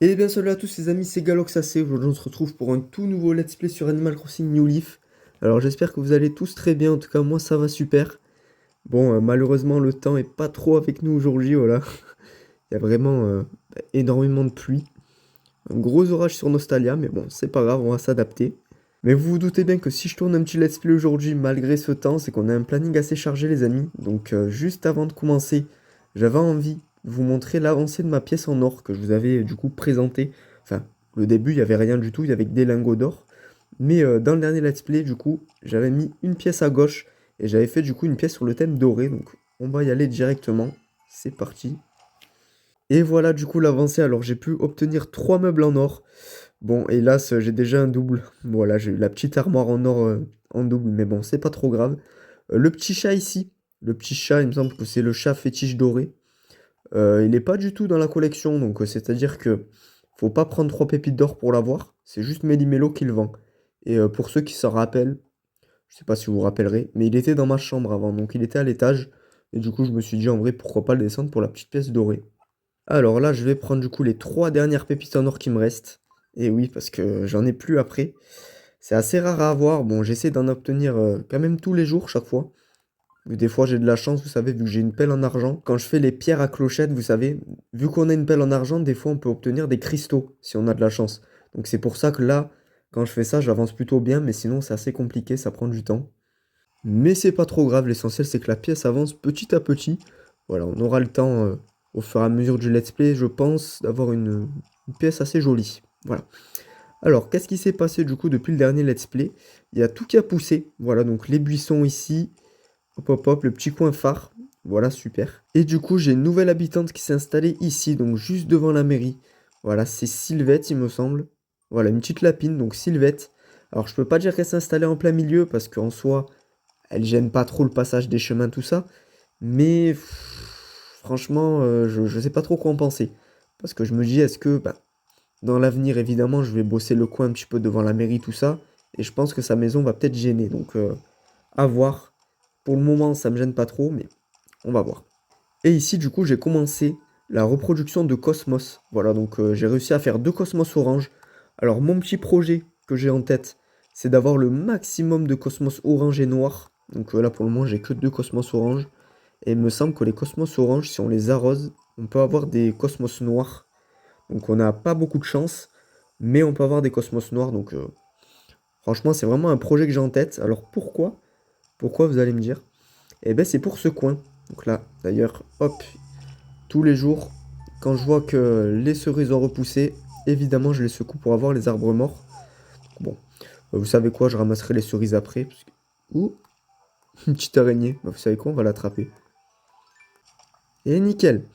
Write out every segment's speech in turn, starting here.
Et bien salut à tous les amis, c'est GaloxAC. Aujourd'hui on se retrouve pour un tout nouveau let's play sur Animal Crossing New Leaf. Alors j'espère que vous allez tous très bien, en tout cas moi ça va super. Bon malheureusement le temps est pas trop avec nous aujourd'hui, voilà. Il y a vraiment énormément de pluie. Un gros orage sur Nostalia, mais bon c'est pas grave, on va s'adapter. Mais vous vous doutez bien que si je tourne un petit let's play aujourd'hui malgré ce temps, c'est qu'on a un planning assez chargé les amis. Donc juste avant de commencer, j'avais envie de vous montrer l'avancée de ma pièce en or que je vous avais du coup présenté. Enfin, le début il n'y avait rien du tout, il y avait que des lingots d'or. Mais dans le dernier let's play du coup, j'avais mis une pièce à gauche et j'avais fait du coup une pièce sur le thème doré. Donc on va y aller directement. C'est parti. Et voilà du coup l'avancée. Alors j'ai pu obtenir 3 meubles en or. Bon, hélas, j'ai déjà un double. Voilà, j'ai eu la petite armoire en or en double, mais bon, c'est pas trop grave. Le petit chat ici, le petit chat, il me semble que c'est le chat fétiche doré. Il n'est pas du tout dans la collection, donc c'est-à-dire que faut pas prendre 3 pépites d'or pour l'avoir. C'est juste Méli-Mélo qui le vend. Et pour ceux qui s'en rappellent, je sais pas si vous vous rappellerez, mais il était dans ma chambre avant, donc il était à l'étage. Et du coup, je me suis dit en vrai, pourquoi pas le descendre pour la petite pièce dorée. Alors là, je vais prendre du coup les 3 dernières pépites en or qui me restent. Et oui, parce que j'en ai plus après. C'est assez rare à avoir. Bon, j'essaie d'en obtenir quand même tous les jours, chaque fois. Des fois, j'ai de la chance, vous savez, vu que j'ai une pelle en argent. Quand je fais les pierres à clochettes, vous savez, vu qu'on a une pelle en argent, des fois, on peut obtenir des cristaux, si on a de la chance. Donc c'est pour ça que là, quand je fais ça, j'avance plutôt bien, mais sinon, c'est assez compliqué, ça prend du temps. Mais c'est pas trop grave, l'essentiel, c'est que la pièce avance petit à petit. Voilà, on aura le temps, au fur et à mesure du let's play, je pense, d'avoir une pièce assez jolie. Voilà. Alors, qu'est-ce qui s'est passé du coup depuis le dernier let's play? Il y a tout qui a poussé. Voilà, donc les buissons ici. Hop hop hop, le petit coin phare. Voilà, super. Et du coup, j'ai une nouvelle habitante qui s'est installée ici, donc juste devant la mairie. Voilà, c'est Sylvette, il me semble. Voilà, une petite lapine, donc Sylvette. Alors, je peux pas dire qu'elle s'est installée en plein milieu, parce qu'en soi, elle gêne pas trop le passage des chemins, tout ça. Mais franchement, je sais pas trop quoi en penser. Parce que je me dis, est-ce que bah, dans l'avenir, évidemment, je vais bosser le coin un petit peu devant la mairie, tout ça. Et je pense que sa maison va peut-être gêner. Donc, à voir. Pour le moment, ça me gêne pas trop, mais on va voir. Et ici, du coup, j'ai commencé la reproduction de Cosmos. Voilà, donc j'ai réussi à faire 2 Cosmos orange. Alors, mon petit projet que j'ai en tête, c'est d'avoir le maximum de Cosmos orange et noir. Donc là, pour le moment, j'ai que 2 Cosmos orange. Et il me semble que les Cosmos orange, si on les arrose, on peut avoir des Cosmos noirs. Donc on n'a pas beaucoup de chance, mais on peut avoir des Cosmos noirs. Donc franchement, c'est vraiment un projet que j'ai en tête. Alors pourquoi? Pourquoi vous allez me dire? Eh ben c'est pour ce coin. Donc là, d'ailleurs, hop, tous les jours, quand je vois que les cerises ont repoussé, évidemment, je les secoue pour avoir les arbres morts. Bon, vous savez quoi, je ramasserai les cerises après. Ouh, une petite araignée. Bah, vous savez quoi, on va l'attraper. Et nickel.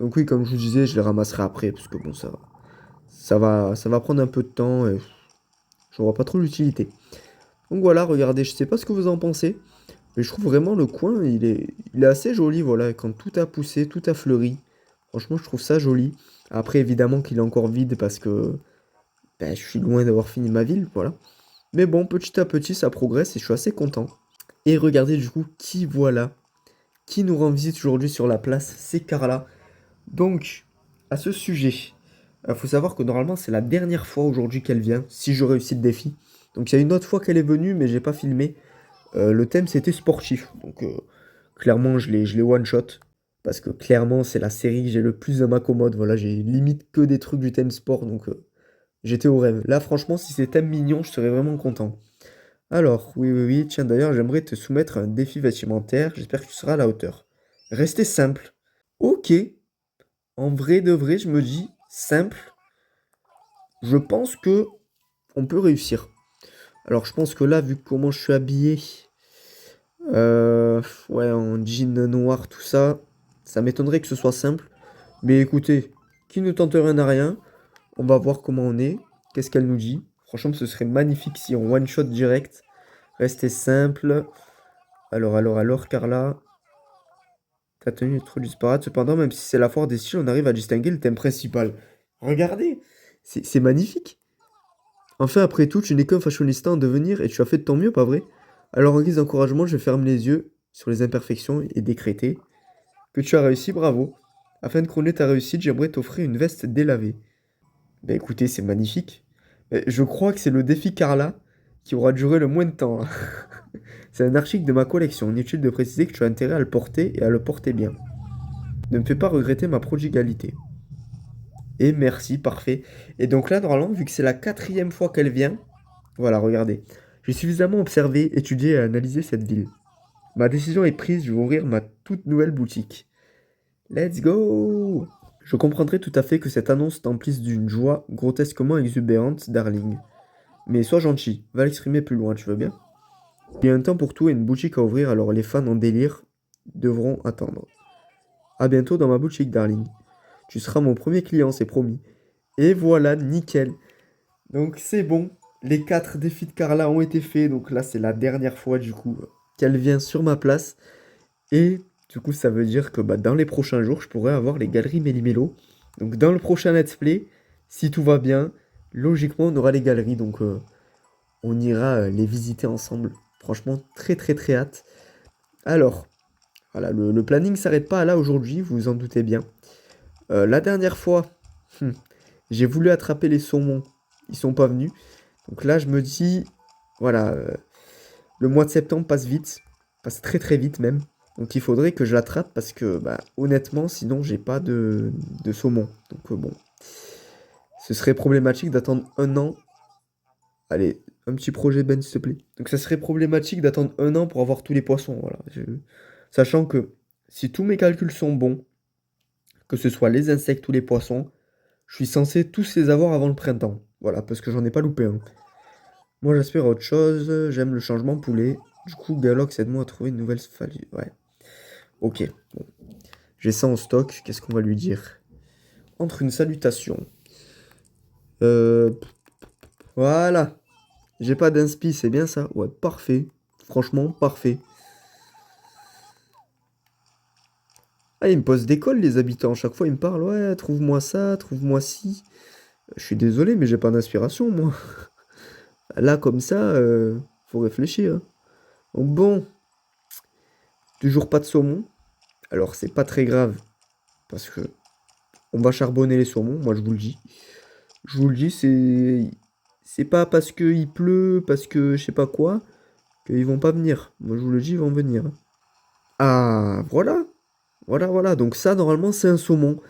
Donc oui, comme je vous disais, je les ramasserai après, parce que bon, ça va prendre un peu de temps et je vois pas trop l'utilité. Donc voilà, regardez, je sais pas ce que vous en pensez, mais je trouve vraiment le coin, il est assez joli, voilà, quand tout a poussé, tout a fleuri. Franchement, je trouve ça joli. Après, évidemment qu'il est encore vide parce que ben, je suis loin d'avoir fini ma ville, voilà. Mais bon, petit à petit, ça progresse et je suis assez content. Et regardez du coup, qui voilà, qui nous rend visite aujourd'hui sur la place, c'est Carla. Donc, à ce sujet, faut savoir que normalement, c'est la dernière fois aujourd'hui qu'elle vient, si je réussis le défi. Donc, il y a une autre fois qu'elle est venue, mais j'ai pas filmé. Le thème c'était sportif, donc clairement je l'ai one shot parce que clairement c'est la série que j'ai le plus dans ma commode. Voilà, j'ai limite que des trucs du thème sport, donc j'étais au rêve. Là franchement, si c'est thème mignon, je serais vraiment content. Alors, oui, oui, oui, tiens d'ailleurs, j'aimerais te soumettre un défi vestimentaire, j'espère que tu seras à la hauteur. Rester simple. Ok, en vrai de vrai, je me dis simple, je pense que on peut réussir. Alors je pense que là, vu comment je suis habillé, ouais, en jean noir, tout ça, ça m'étonnerait que ce soit simple. Mais écoutez, qui ne tente rien n'a rien. On va voir comment on est. Qu'est-ce qu'elle nous dit? Franchement, ce serait magnifique si on one-shot direct. Restez simple. Alors, Carla. Ta tenue est trop disparate. Cependant, même si c'est la foire des styles, on arrive à distinguer le thème principal. Regardez, c'est magnifique. Enfin, après tout, tu n'es qu'un fashionista en devenir et tu as fait de ton mieux, pas vrai? Alors, en guise d'encouragement, je ferme les yeux sur les imperfections et décréter que tu as réussi, bravo. Afin de couronner ta réussite, j'aimerais t'offrir une veste délavée. Bah écoutez, c'est magnifique. Je crois que c'est le défi Carla qui aura duré le moins de temps, là. C'est un article de ma collection. Inutile de préciser que tu as intérêt à le porter et à le porter bien. Ne me fais pas regretter ma prodigalité. Et merci, parfait. Et donc là, normalement, vu que c'est la quatrième fois qu'elle vient, voilà, regardez. J'ai suffisamment observé, étudié et analysé cette ville. Ma décision est prise, je vais ouvrir ma toute nouvelle boutique. Let's go! Je comprendrais tout à fait que cette annonce t'emplisse d'une joie grotesquement exubérante, darling. Mais sois gentil, va l'exprimer plus loin, tu veux bien? Il y a un temps pour tout et une boutique à ouvrir, alors les fans en délire devront attendre. À bientôt dans ma boutique, darling. Tu seras mon premier client, c'est promis. Et voilà, nickel. Donc c'est bon, les 4 défis de Carla ont été faits, donc là c'est la dernière fois du coup qu'elle vient sur ma place. Et du coup ça veut dire que bah, dans les prochains jours je pourrais avoir les galeries Méli-Mélo. Donc dans le prochain let's play, si tout va bien, logiquement on aura les galeries, donc on ira les visiter ensemble. Franchement très très très hâte. Alors, voilà, le planning s'arrête pas là aujourd'hui, vous vous en doutez bien. La dernière fois, j'ai voulu attraper les saumons, ils sont pas venus. Donc là, je me dis, voilà, le mois de septembre passe vite, passe très très vite même. Donc il faudrait que je l'attrape parce que, bah, honnêtement, sinon j'ai pas de saumon. Donc bon, ce serait problématique d'attendre un an. Allez, un petit projet Ben, s'il te plaît. Donc ça serait problématique d'attendre un an pour avoir tous les poissons, voilà. Sachant que si tous mes calculs sont bons, que ce soit les insectes ou les poissons, je suis censé tous les avoir avant le printemps. Voilà, parce que j'en ai pas loupé un. Moi, j'aspire à autre chose. J'aime le changement poulet. Du coup, Galox, aide-moi à trouver une nouvelle famille. Ouais. Ok. Bon. J'ai ça en stock. Qu'est-ce qu'on va lui dire? Entre une salutation. Euh... Voilà. J'ai pas d'inspi, c'est bien ça? Ouais, parfait. Franchement, parfait. Ah, ils me posent des cols, les habitants. Chaque fois, ils me parlent. Ouais, trouve-moi ça, trouve-moi ci. Je suis désolé, mais j'ai pas d'inspiration, moi. Là, comme ça, faut réfléchir, hein. Donc bon, toujours pas de saumon. Alors, c'est pas très grave. Parce que on va charbonner les saumons, moi je vous le dis. Je vous le dis, c'est pas parce qu'il pleut, parce que je sais pas quoi, qu'ils vont pas venir. Moi je vous le dis, ils vont venir. Ah, voilà. Voilà, voilà. Donc ça, normalement, c'est un saumon.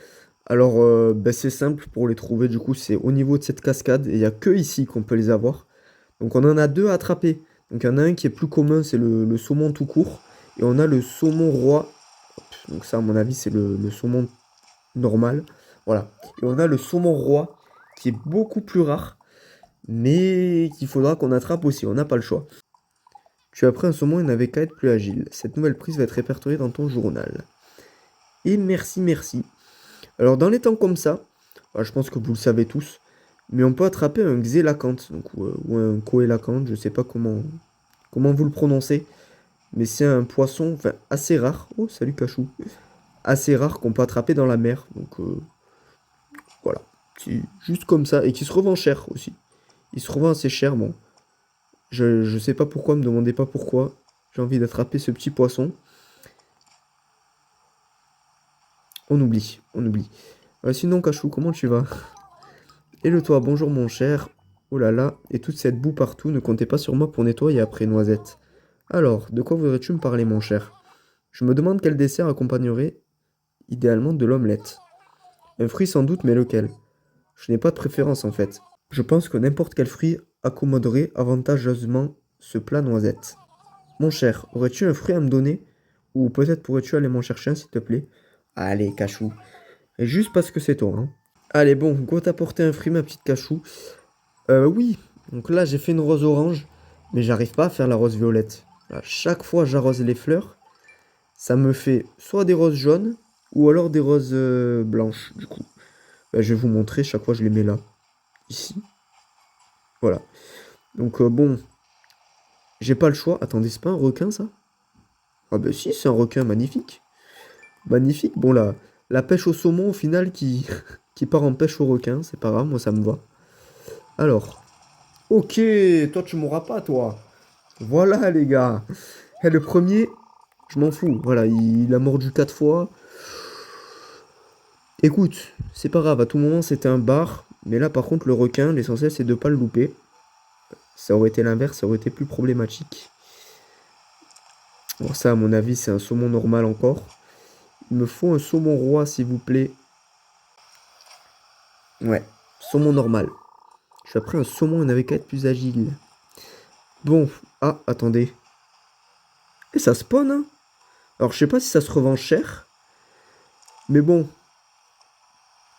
Alors, ben, c'est simple pour les trouver. Du coup, c'est au niveau de cette cascade. Et il n'y a que ici qu'on peut les avoir. Donc on en a deux à attraper. Donc il y en a un qui est plus commun, c'est le saumon tout court. Et on a le saumon roi. Donc ça, à mon avis, c'est le saumon normal. Voilà. Et on a le saumon roi qui est beaucoup plus rare, mais qu'il faudra qu'on attrape aussi. On n'a pas le choix. Tu as pris un saumon et n'avais qu'à être plus agile. Cette nouvelle prise va être répertoriée dans ton journal. Et merci, merci. Alors, dans les temps comme ça, je pense que vous le savez tous, mais on peut attraper un xélacanthe, donc, ou un coélacanthe, je sais pas comment vous le prononcez, mais c'est un poisson enfin, assez rare. Oh, salut Cachou. Assez rare qu'on peut attraper dans la mer. Donc, voilà. C'est juste comme ça. Et qui se revend cher aussi. Il se revend assez cher. Bon. Je sais pas pourquoi, me demandez pas pourquoi. J'ai envie d'attraper ce petit poisson. On oublie. On oublie. Sinon, Cachou, comment tu vas? Et le toit, bonjour mon cher. Oh là là. Et toute cette boue partout, ne comptez pas sur moi pour nettoyer après, Noisette. Alors, de quoi voudrais-tu me parler, mon cher? Je me demande quel dessert accompagnerait idéalement de l'omelette. Un fruit sans doute, mais lequel? Je n'ai pas de préférence en fait. Je pense que n'importe quel fruit accommoderait avantageusement ce plat noisette. Mon cher, aurais-tu un fruit à me donner? Ou peut-être pourrais-tu aller m'en chercher un s'il te plaît? Allez, Cachou. Et juste parce que c'est toi, hein. Allez, bon, go t'apporter un fruit, ma petite Cachou. Oui. Donc là, j'ai fait une rose orange, mais j'arrive pas à faire la rose violette. À chaque fois j'arrose les fleurs, ça me fait soit des roses jaunes, ou alors des roses blanches, du coup. Je vais vous montrer, chaque fois je les mets là. Ici. Voilà. Donc bon, j'ai pas le choix. Attendez, c'est pas un requin ça? Ah bah si, c'est un requin magnifique. Magnifique. Bon là, la pêche au saumon au final qui, qui part en pêche au requin, c'est pas grave, moi ça me va. Alors, ok, toi tu m'auras pas toi. Voilà les gars. Et le premier, je m'en fous. Voilà, il a mordu 4 fois. Écoute, c'est pas grave, à tout moment c'était un bar. Mais là, par contre, le requin, l'essentiel, c'est de ne pas le louper. Ça aurait été l'inverse, ça aurait été plus problématique. Bon, ça, à mon avis, c'est un saumon normal encore. Il me faut un saumon roi, s'il vous plaît. Ouais, saumon normal. Je suis après un saumon, il n'avait qu'à être plus agile. Bon, ah, attendez. Et ça spawn, hein. Alors, je sais pas si ça se revend cher. Mais bon,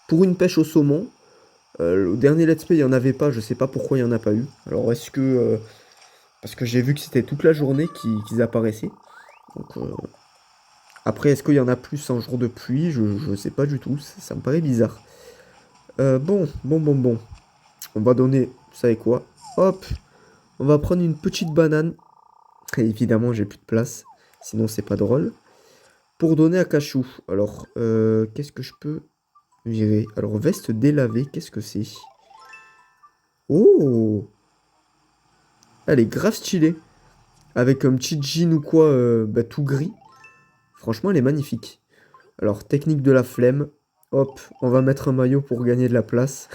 pour une pêche au saumon, au dernier let's play, il n'y en avait pas. Je sais pas pourquoi il n'y en a pas eu. Alors, est-ce que... parce que j'ai vu que c'était toute la journée qu'ils apparaissaient. Donc, après, est-ce qu'il y en a plus en jour de pluie? Je sais pas du tout. Ça me paraît bizarre. Bon. On va donner... Vous savez quoi? Hop! On va prendre une petite banane. Et évidemment, j'ai plus de place. Sinon, c'est pas drôle. Pour donner à Cachou. Alors, qu'est-ce que je peux virer? Alors, veste délavée, qu'est-ce que c'est? Oh! Elle est grave stylée. Avec un petit jean ou quoi, bah, tout gris. Franchement, elle est magnifique. Alors, technique de la flemme. Hop, on va mettre un maillot pour gagner de la place.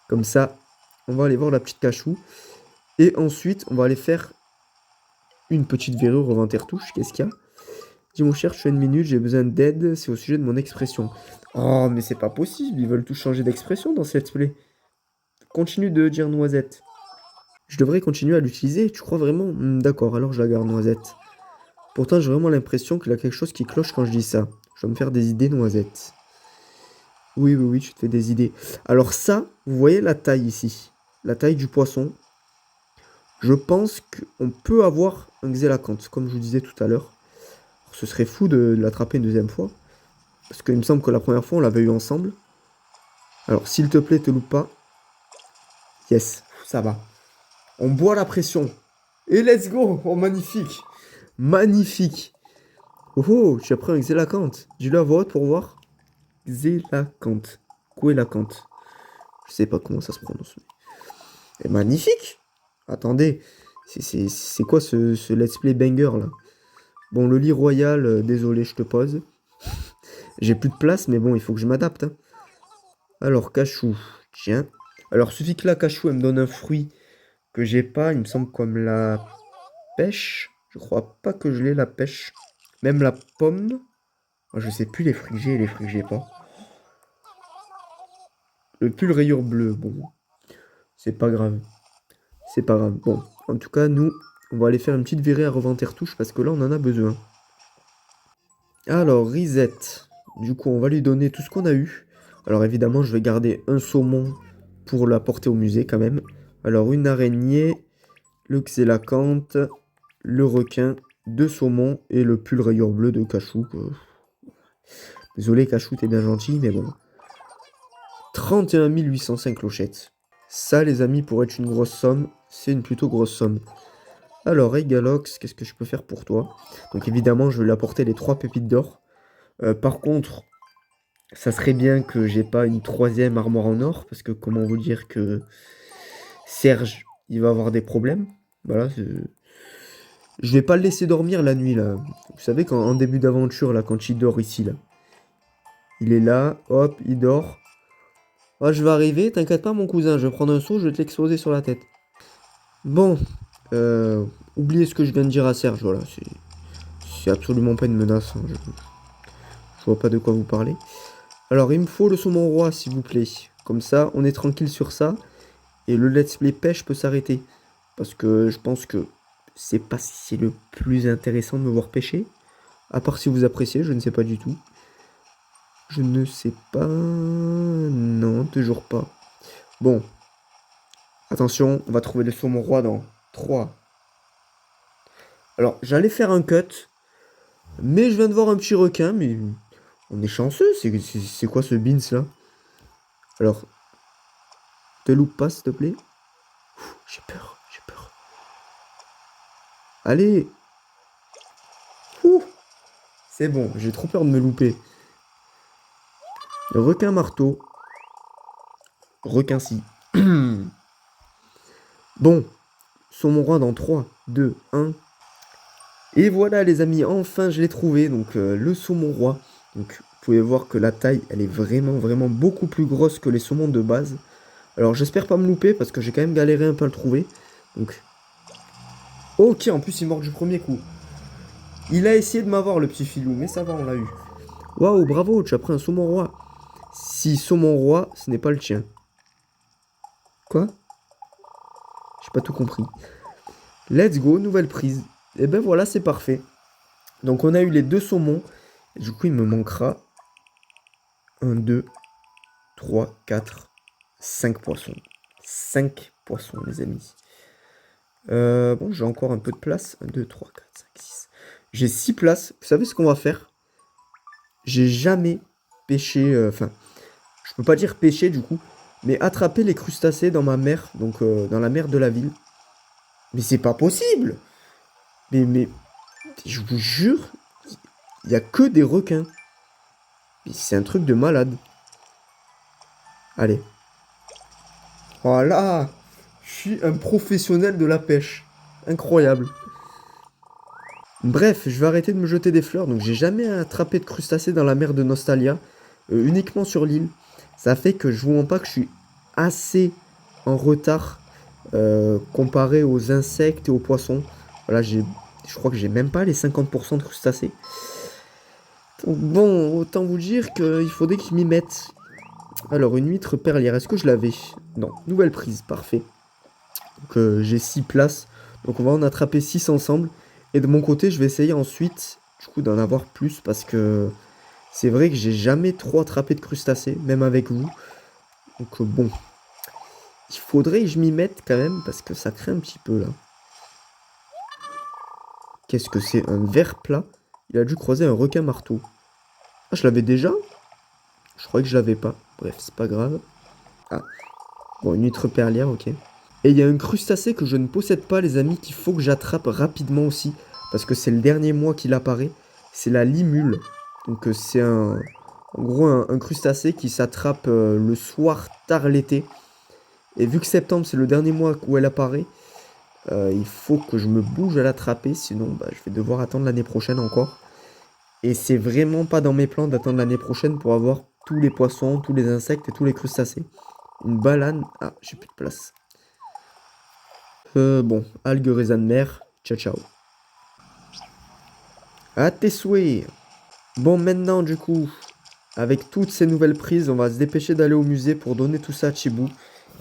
Comme ça, on va aller voir la petite Cachou. Et ensuite, on va aller faire une petite verrure au 20 touche. Qu'est-ce qu'il y a? Dis mon cher, je suis une minute, j'ai besoin d'aide, c'est au sujet de mon expression. Oh, mais c'est pas possible, ils veulent tous changer d'expression dans cette let's play. Continue de dire noisette. Je devrais continuer à l'utiliser, tu crois vraiment? D'accord, alors je la garde noisette. Pourtant, j'ai vraiment l'impression qu'il y a quelque chose qui cloche quand je dis ça. Je dois me faire des idées noisette. Oui, tu te fais des idées. Alors ça, vous voyez la taille ici. La taille du poisson. Je pense qu'on peut avoir un xélacanthe, comme je vous disais tout à l'heure. Ce serait fou de l'attraper une deuxième fois. Parce qu'il me semble que la première fois, on l'avait eu ensemble. Alors, s'il te plaît, te loupe pas. Yes, ça va. On boit la pression. Et let's go. Oh, magnifique. Magnifique. Oh, tu as pris un xélacanthe. Dis-le à voix haute pour voir. Xélacanthe. Coélacanthe. Je sais pas comment ça se prononce. Et magnifique. Attendez. C'est quoi ce let's play banger là? Bon, le lit royal, désolé, je te pose. J'ai plus de place, mais bon, il faut que je m'adapte, hein. Alors, cachou. Tiens. Alors, suffit que là, cachou, elle me donne un fruit que j'ai pas. Il me semble comme la pêche. Je crois pas que je l'ai, la pêche. Même la pomme. Oh, je sais plus les fruits que j'ai et les fruits que j'ai pas. Le pull rayure bleu. Bon, c'est pas grave. C'est pas grave. Bon, en tout cas, nous, on va aller faire une petite virée à reventer retouche parce que là, on en a besoin. Alors, Risette. Du coup, on va lui donner tout ce qu'on a eu. Alors, évidemment, je vais garder un saumon pour la porter au musée quand même. Alors, une araignée, le xélacanthe, le requin, deux saumons et le pull rayure bleu de Cachou. Désolé, Cachou, t'es bien gentil, mais bon. 31 805 clochettes. Ça, les amis, pour être une grosse somme, c'est une plutôt grosse somme. Alors, Egalox, qu'est-ce que je peux faire pour toi? Donc, évidemment, je vais lui apporter les 3 pépites d'or. Par contre, ça serait bien que j'ai pas une troisième armoire en or, parce que comment vous dire que Serge, il va avoir des problèmes. Voilà, je vais pas le laisser dormir la nuit, là. Vous savez, quand, en début d'aventure, là, quand il dort ici, là. Il est là, hop, il dort. Oh, je vais arriver, t'inquiète pas, mon cousin, je vais prendre un seau, je vais te l'exploser sur la tête. Bon, oubliez ce que je viens de dire à Serge, voilà, c'est absolument pas une menace, hein, je vois pas de quoi vous parlez. Alors, il me faut le saumon roi, s'il vous plaît. Comme ça, on est tranquille sur ça. Et le let's play pêche peut s'arrêter. Parce que je pense que c'est pas si c'est le plus intéressant de me voir pêcher. À part si vous appréciez, je ne sais pas du tout. Je ne sais pas... Non, toujours pas. Bon. Attention, on va trouver le saumon roi dans 3. Alors, j'allais faire un cut. Mais je viens de voir un petit requin, mais... On est chanceux, c'est quoi ce beans là? Alors, te loupe pas s'il te plaît. J'ai peur, j'ai peur. Allez. Ouh, c'est bon, j'ai trop peur de me louper. Requin marteau. Requin-ci. Bon, saumon roi dans 3, 2, 1. Et voilà les amis, enfin je l'ai trouvé, donc le saumon roi. Donc pouvez voir que la taille, elle est vraiment, vraiment beaucoup plus grosse que les saumons de base. Alors, j'espère pas me louper parce que j'ai quand même galéré un peu à le trouver. Donc, ok, en plus, il mord du premier coup. Il a essayé de m'avoir, le petit filou, mais ça va, on l'a eu. Waouh, bravo, tu as pris un saumon roi. Si saumon roi, ce n'est pas le tien. Quoi? J'ai pas tout compris. Let's go, nouvelle prise. Et ben voilà, c'est parfait. Donc, on a eu les 2 saumons. Et du coup, il me manquera 1, 2, 3, 4, 5 poissons. 5 poissons, les amis. Bon, j'ai encore un peu de place. 1, 2, 3, 4, 5, 6. J'ai 6 places. Vous savez ce qu'on va faire? J'ai jamais pêché... Enfin, je peux pas dire pêcher du coup. Mais attraper les crustacés dans ma mer. Donc, dans la mer de la ville. Mais c'est pas possible! Mais, je vous jure, il y a que des requins. C'est un truc de malade. Allez. Voilà! Je suis un professionnel de la pêche. Incroyable. Bref, je vais arrêter de me jeter des fleurs. Donc j'ai jamais attrapé de crustacés dans la mer de Nostalia. Uniquement sur l'île. Ça fait que je vous mens pas que je suis assez en retard comparé aux insectes et aux poissons. Voilà, je crois que j'ai même pas les 50% de crustacés. Donc bon, autant vous dire qu'il faudrait que je m'y mette. Alors, une huître perlière, est-ce que je l'avais? Non, nouvelle prise, parfait. Donc j'ai 6 places. Donc on va en attraper 6 ensemble. Et de mon côté, je vais essayer ensuite, du coup, d'en avoir plus. Parce que c'est vrai que j'ai jamais trop attrapé de crustacés, même avec vous. Donc bon, il faudrait que je m'y mette quand même, parce que ça craint un petit peu là. Qu'est-ce que c'est? Un ver plat? Il a dû croiser un requin marteau. Ah, je l'avais déjà? Je croyais que je l'avais pas. Bref, c'est pas grave. Ah, bon, une huître perlière, ok. Et il y a un crustacé que je ne possède pas, les amis, qu'il faut que j'attrape rapidement aussi. Parce que c'est le dernier mois qu'il apparaît. C'est la limule. Donc c'est en gros un crustacé qui s'attrape le soir tard l'été. Et vu que septembre c'est le dernier mois où elle apparaît, il faut que je me bouge à l'attraper. Sinon bah, je vais devoir attendre l'année prochaine encore. Et c'est vraiment pas dans mes plans d'attendre l'année prochaine pour avoir tous les poissons, tous les insectes et tous les crustacés. Une balane. Ah, j'ai plus de place. Bon, algues raisin de mer. Ciao, ciao. À tes souhaits. Bon, maintenant, du coup, avec toutes ces nouvelles prises, on va se dépêcher d'aller au musée pour donner tout ça à Chibou.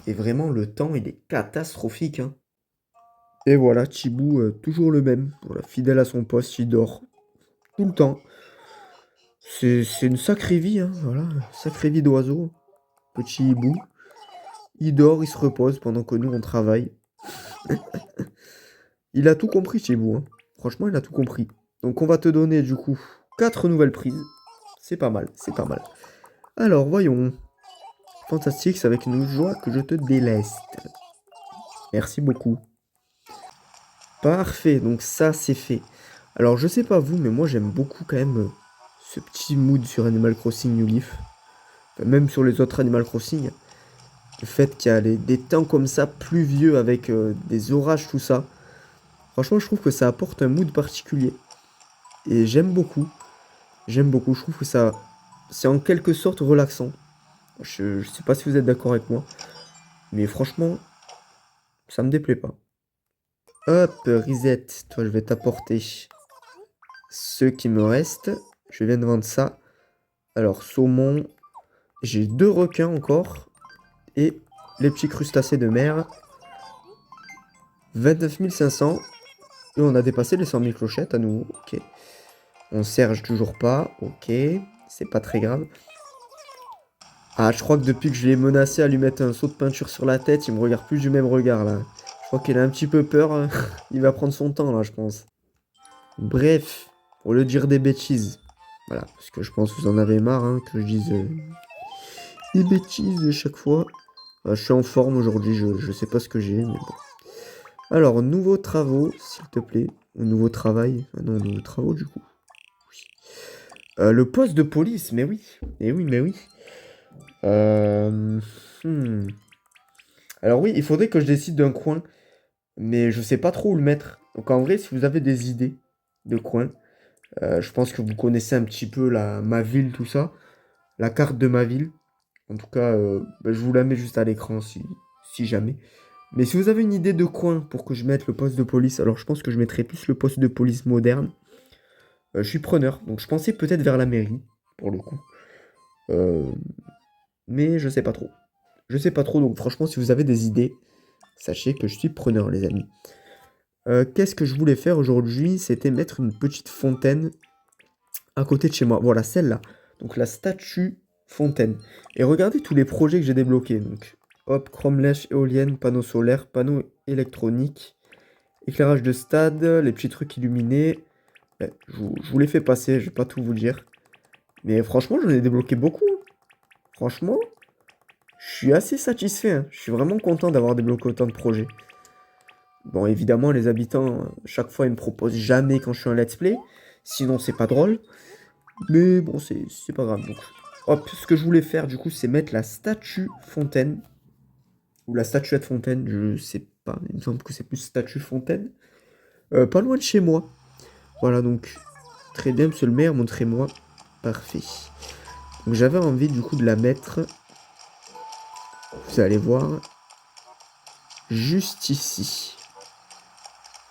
Et vraiment, le temps, il est catastrophique, hein. Et voilà, Chibou, toujours le même. Voilà, fidèle à son poste, il dort tout le temps. C'est une sacrée vie, hein, voilà. Sacrée vie d'oiseau. Petit hibou. Il dort, il se repose pendant que nous, on travaille. Il a tout compris, Chibou, hein. Franchement, il a tout compris. Donc, on va te donner, du coup, 4 nouvelles prises. C'est pas mal, c'est pas mal. Alors, voyons. Fantastique, c'est avec une joie que je te déleste. Merci beaucoup. Parfait, donc ça, c'est fait. Alors, je sais pas vous, mais moi, j'aime beaucoup quand même ce petit mood sur Animal Crossing New Leaf. Enfin, même sur les autres Animal Crossing. Le fait qu'il y a des temps comme ça, pluvieux, avec des orages, tout ça. Franchement, je trouve que ça apporte un mood particulier. Et j'aime beaucoup. J'aime beaucoup. Je trouve que ça... C'est en quelque sorte relaxant. Je sais pas si vous êtes d'accord avec moi. Mais franchement, ça me déplaît pas. Hop, Risette, toi je vais t'apporter ce qui me reste. Je viens de vendre ça. Alors, saumon. J'ai 2 requins encore. Et les petits crustacés de mer. 29 500. Et on a dépassé les 100 000 clochettes à nouveau. Ok. On serge toujours pas. Ok. C'est pas très grave. Ah, je crois que depuis que je l'ai menacé à lui mettre un seau de peinture sur la tête, il me regarde plus du même regard là. Je crois qu'il a un petit peu peur, hein. Il va prendre son temps là, je pense. Bref, pour le dire des bêtises. Voilà, parce que je pense que vous en avez marre hein, que je dise des bêtises chaque fois. Je suis en forme aujourd'hui, je sais pas ce que j'ai, mais bon. Alors, nouveaux travaux, s'il te plaît. Ou nouveau travail. Ah non, nouveaux travaux du coup. Oui. Le poste de police, mais oui. Mais oui, mais oui. Euh... hmm. Alors oui, il faudrait que je décide d'un coin, mais je sais pas trop où le mettre. Donc en vrai, si vous avez des idées de coin, Je pense que vous connaissez un petit peu ma ville, tout ça. La carte de ma ville. En tout cas, je vous la mets juste à l'écran si jamais. Mais si vous avez une idée de coin pour que je mette le poste de police, alors je pense que je mettrais plus le poste de police moderne. Je suis preneur, donc je pensais peut-être vers la mairie, pour le coup. Euh, mais je sais pas trop. Je sais pas trop, donc franchement, si vous avez des idées, sachez que je suis preneur, les amis. Qu'est-ce que je voulais faire aujourd'hui? C'était mettre une petite fontaine à côté de chez moi. Voilà, celle-là. Donc la statue fontaine. Et regardez tous les projets que j'ai débloqués. Donc, hop, cromlech, éolienne, panneau solaire, panneau électronique, éclairage de stade, les petits trucs illuminés. Ouais, je vous les fais passer, je vais pas tout vous dire. Mais franchement, j'en ai débloqué beaucoup. Franchement, je suis assez satisfait, hein. Je suis vraiment content d'avoir débloqué autant de projets. Bon, évidemment, les habitants, chaque fois, ils me proposent jamais quand je suis en let's play. Sinon, c'est pas drôle. Mais bon, c'est pas grave. Donc, hop, ce que je voulais faire, du coup, c'est mettre la statue fontaine. Ou la statuette fontaine, je sais pas. Il me semble que c'est plus statue fontaine. Pas loin de chez moi. Voilà, donc, très bien, monsieur le maire, montrez-moi. Parfait. Donc, j'avais envie, du coup, de la mettre. Vous allez voir. Juste ici.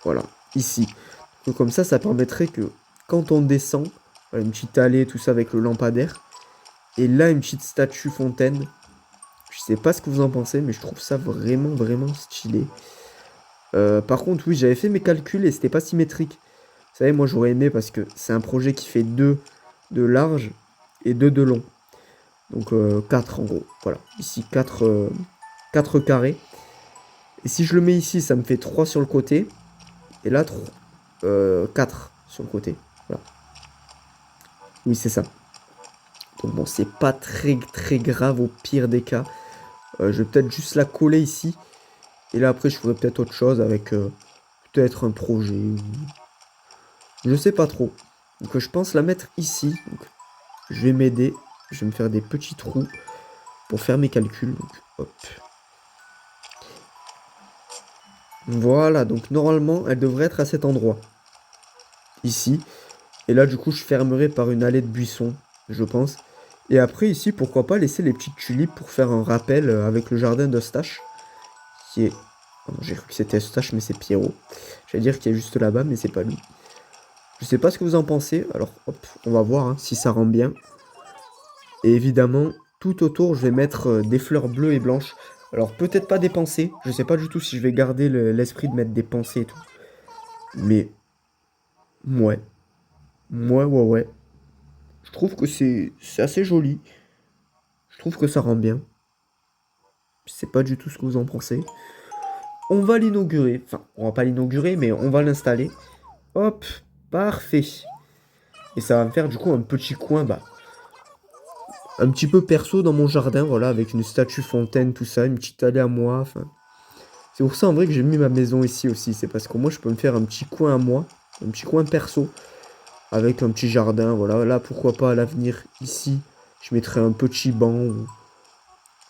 Voilà, ici. Donc, comme ça permettrait que, quand on descend, voilà, une petite allée, tout ça, avec le lampadaire. Et là, une petite statue fontaine. Je sais pas ce que vous en pensez, mais je trouve ça vraiment, vraiment stylé. Par contre, oui, j'avais fait mes calculs et c'était pas symétrique. Vous savez, moi, j'aurais aimé parce que c'est un projet qui fait 2 de large et 2 de long. Donc, 4 en gros. Voilà, ici, 4 carrés. Et si je le mets ici, ça me fait 3 sur le côté. Et là, 4 sur le côté. Voilà. Oui, c'est ça. Donc bon, c'est pas très très grave au pire des cas. Je vais peut-être juste la coller ici. Et là après je ferai peut-être autre chose avec peut-être un projet. Je sais pas trop. Donc je pense la mettre ici. Donc, je vais m'aider. Je vais me faire des petits trous pour faire mes calculs. Donc hop. Voilà, donc normalement elle devrait être à cet endroit. Ici. Et là du coup je fermerai par une allée de buissons, je pense. Et après ici pourquoi pas laisser les petites tulipes pour faire un rappel avec le jardin d'Eustache. Qui est... Oh, j'ai cru que c'était Eustache mais c'est Pierrot. J'allais dire qu'il est juste là-bas mais c'est pas lui. Je sais pas ce que vous en pensez. Alors hop, on va voir hein, si ça rend bien. Et évidemment, tout autour je vais mettre des fleurs bleues et blanches. Alors peut-être pas des pensées. Je sais pas du tout si je vais garder l'esprit de mettre des pensées et tout. Mais... Ouais. Ouais. Je trouve que c'est assez joli. Je trouve que ça rend bien. Je sais pas du tout ce que vous en pensez. On va l'inaugurer. Enfin, on va pas l'inaugurer, mais on va l'installer. Hop, parfait. Et ça va me faire du coup un petit coin, bah, un petit peu perso dans mon jardin, voilà, avec une statue fontaine, tout ça, une petite allée à moi. Enfin, c'est pour ça en vrai que j'ai mis ma maison ici aussi. C'est parce que moi, je peux me faire un petit coin à moi, un petit coin perso, avec un petit jardin, voilà. Là, pourquoi pas à l'avenir, ici, je mettrai un petit banc.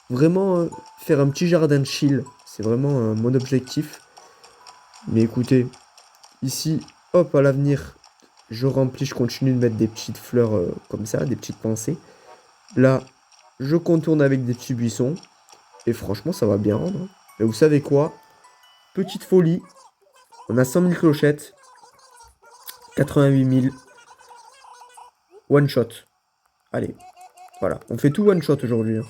Vraiment, faire un petit jardin de chill. C'est vraiment mon objectif. Mais écoutez, ici, hop, à l'avenir, je remplis, je continue de mettre des petites fleurs comme ça, des petites pensées. Là, je contourne avec des petits buissons. Et franchement, ça va bien rendre, hein. Mais vous savez quoi? Petite folie. On a 100 000 clochettes. 88 000. One shot. Allez, voilà. On fait tout one shot aujourd'hui, hein.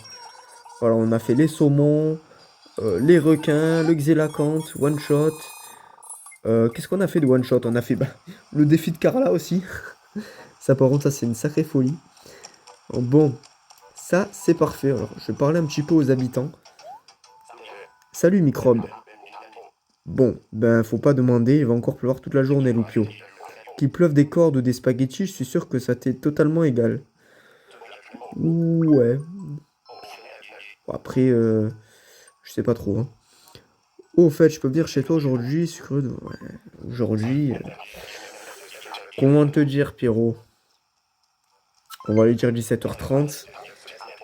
Voilà, on a fait les saumons, les requins, le xélacanthe, one shot. Qu'est-ce qu'on a fait de one shot? On a fait bah, le défi de Carla aussi. Ça, par contre, ça, c'est une sacrée folie. Bon, ça, c'est parfait. Alors, je vais parler un petit peu aux habitants. Salut, microbe. Bon, ben, faut pas demander, il va encore pleuvoir toute la journée, Loupio. Qu'il pleuve des cordes ou des spaghettis, je suis sûr que ça t'est totalement égal. Ouais. Bon, après, je sais pas trop, hein. Oh, au fait, je peux venir chez toi aujourd'hui, ouais, aujourd'hui... comment te dire, Pierrot? On va lui dire 17h30.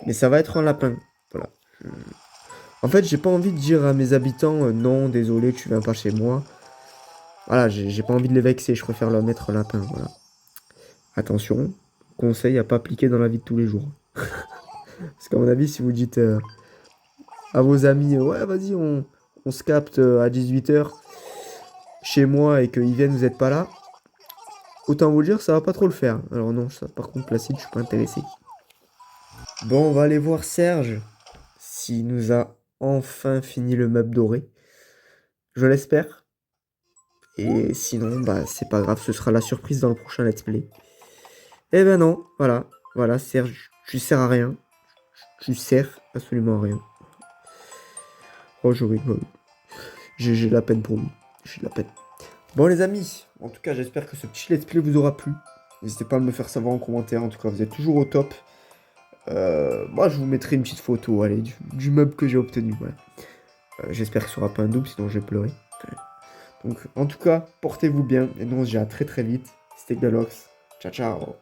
Mais ça va être un lapin. Voilà. En fait, j'ai pas envie de dire à mes habitants, non, désolé, tu viens pas chez moi. Voilà, j'ai pas envie de les vexer, je préfère leur mettre un lapin, voilà. attention, conseil à pas appliquer dans la vie de tous les jours. Parce qu'à mon avis, si vous dites à vos amis, ouais, vas-y, on se capte à 18 h chez moi et qu'ils viennent, vous n'êtes pas là, autant vous dire, ça va pas trop le faire. Alors non, ça, par contre, Placide, je suis pas intéressé. Bon, on va aller voir Serge s'il nous a enfin fini le meuble doré. Je l'espère. Et sinon, bah, c'est pas grave, ce sera la surprise dans le prochain let's play. Eh ben non, voilà. Voilà, Serge, tu sers à rien. Tu sers absolument à rien. Oh, je rigole. J'ai de la peine pour lui. J'ai de la peine. Bon, les amis, en tout cas, j'espère que ce petit let's play vous aura plu. N'hésitez pas à me faire savoir en commentaire. En tout cas, vous êtes toujours au top. Moi, je vous mettrai une petite photo, allez, du meuble que j'ai obtenu. Voilà. J'espère que ce sera pas un double, sinon je vais pleurer. Donc, en tout cas, portez-vous bien. Et nous, on se dit à très très vite. C'était Galox. Ciao, ciao.